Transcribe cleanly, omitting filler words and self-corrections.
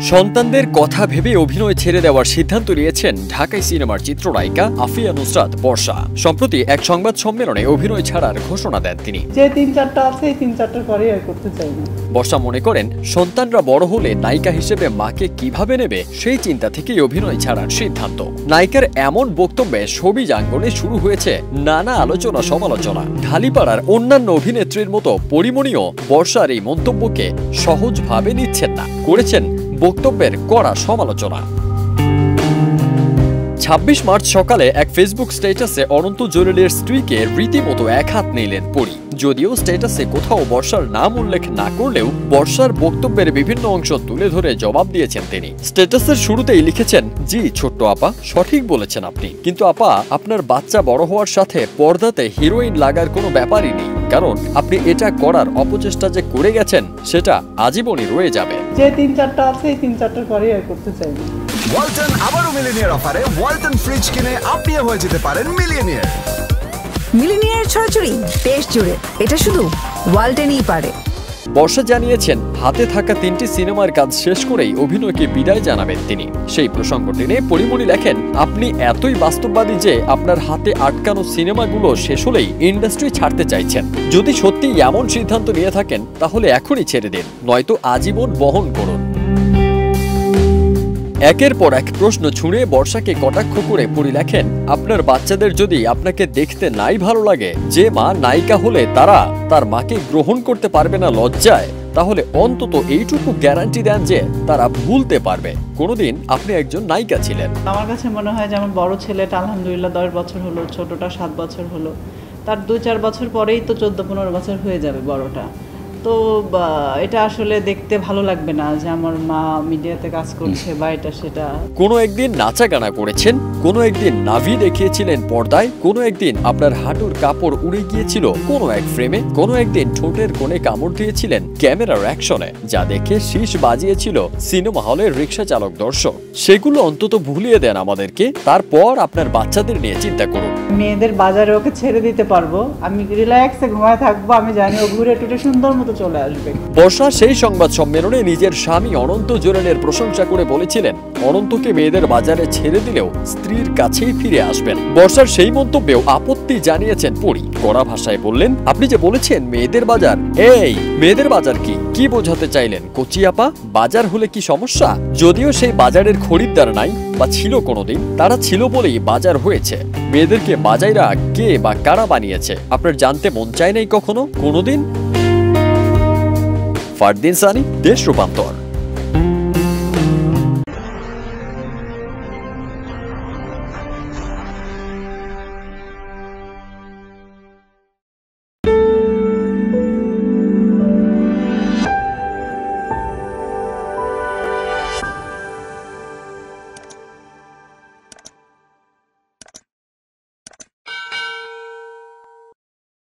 সন্তানদের কথা ভেবে অভিনয় ছেড়ে দেওয়ার সিদ্ধান্ত নিয়েছেন ঢাকাই সিনেমার চিত্রনায়িকা আফিয়া নুসরাত বর্ষা। সম্প্রতি এক সংবাদ সম্মেলনে অভিনয় ছাড়ার ঘোষণা দেন তিনি। যে ৩-৪টা আছে এই ৩-৪টার পরেই আর করতে চাই না। বর্ষা মনে করেন সন্তানরা বড় হলে নায়িকা হিসেবে মাকে কিভাবে নেবে সেই চিন্তা থেকেই অভিনয় ছাড়ার সিদ্ধান্ত। নায়িকার এমন বক্তব্যে শোবিজ আঙ্গনে শুরু হয়েছে নানা আলোচনা সমালোচনা। ঢালিপাড়ার অন্যান্য অভিনেত্রীর মতো পরিমণিও বর্ষার এই মন্তব্যকে সহজভাবে নিচ্ছেন না, করেছেন বক্তব্যের কড়া সমালোচনা। ২৬ মার্চ সকালে এক ফেসবুক স্ট্যাটাসে অনন্ত জলিলের স্ত্রীকে রীতিমতো এক হাত নিলেন পরী। যদিও স্ট্যাটাসে কোথাও বর্ষার নাম উল্লেখ না করলেও বর্ষার বক্তব্যের বিভিন্ন অংশ তুলে ধরে জবাব দিয়েছেন তিনি। স্ট্যাটাসের শুরুতেই লিখেছেন, জি ছোট্ট আপা, সঠিক বলেছেন আপনি, কিন্তু আপা আপনার বাচ্চা বড় হওয়ার সাথে পর্দাতে হিরোইন লাগার কোনো ব্যাপারই নেই, কারণ আপনি এটা করার অপচেষ্টা যে করে গেছেন সেটা আজীবনই রয়ে যাবে। যে ৩-৪টা আছে এই ৩-৪টার পরেই আর করতে চাই না। ওয়ালটন আবারও মিলিনিয়ার অফারে ওয়ালটন ফ্রিজ কিনে আপনিও হয়ে যেতে পারেন মিলিয়নিয়ার। মিলিনিয়ার ছড়াছড়ি দেশ জুড়ে, এটা শুধু ওয়ালটনই পারে। বর্ষা জানিয়েছেন হাতে থাকা ৩টি সিনেমার কাজ শেষ করেই অভিনয়কে বিদায় জানাবেন তিনি। সেই প্রসঙ্গ টেনে পরিমণি লেখেন, আপনি এতই বাস্তববাদী যে আপনার হাতে আটকানো সিনেমাগুলো শেষ হলেই ইন্ডাস্ট্রি ছাড়তে চাইছেন। যদি সত্যি এমন সিদ্ধান্ত নিয়ে থাকেন তাহলে এখনই ছেড়ে দিন, নয়তো আজীবন বহন করুন। একের পর এক প্রশ্ন ছুঁড়ে বর্ষাকে কটাক্ষ করে পরি লেখেন, আপনার বাচ্চাদের যদি আপনাকে দেখতে নাই ভালো লাগে, যে মা নায়িকা হলে তার মাকে গ্রহণ করতে পারবে না লজ্জায়, তাহলে অন্তত এইটুকু গ্যারান্টি দেন যে তারা ভুলতে পারবে কোনোদিন আপনি একজন নায়িকা ছিলেন। আমার কাছে মনে হয় যেমন বড় ছেলেটা আলহামদুলিল্লাহ 10 বছর হলো, ছোটটা 7 বছর হলো, তার 2-4 বছর পরেই তো 14-15 বছর হয়ে যাবে বড়টা। তো এটা আসলে দেখতে ভালো লাগবে না যে আমার মা মিডিয়াতে কাজ করছে বা এটা সেটা। কোনো একদিন নাচা গানা করেছেন, কোনো একদিন নাভি দেখিয়েছিলেন পর্দায়, কোনো একদিন আপনার হাঁটুর কাপড় উড়ে গিয়েছিল কোনো এক ফ্রেমে, কোনো একদিন ঠোঁটের কোণে কামড় দিয়েছিলেন ক্যামেরার অ্যাকশনে, যা দেখে শীষ বাজিয়েছিল সিনেমা হলের রিক্সা চালক দর্শক। সেগুলো অন্তত ভুলিয়ে দেন আমাদেরকে, তারপর আপনার বাচ্চাদের নিয়ে চিন্তা করুন। মেয়েদের বাজারে ওকে ছেড়ে দিতে পারবো, আমি রিল্যাক্সে ঘুমায় থাকবো, আমি জানি ও ঘুরে টুটে সুন্দর মতো চলে আসবে। বর্ষা সেই সংবাদ সম্মেলনে নিজের স্বামী অনন্ত জলিলের প্রশংসা করে বলেছিলেন, অনন্তকে মেয়েদের বাজারে ছেড়ে দিলেও স্ত্রীর কাছেই ফিরে আসবেন। বর্ষার সেই মন্তব্যেও আপত্তি জানিয়েছেন পরী। কড়া ভাষায় বললেন, আপনি যে বলেছেন মেয়েদের বাজার, এই মেয়েদের বাজার কি বোঝাতে চাইলেন কচি আপা? বাজার হলে কি সমস্যা? যদিও সেই বাজারের খরিদ্দার নাই বা ছিল কোনোদিন, তারা ছিল বলেই বাজার হয়েছে। মেয়েদেরকে বাজাইরা কে বা কারা বানিয়েছে আপনার জানতে মন চায় নাই কখনো কোনোদিন? ফারদিন সানি, দেশ রূপান্তর।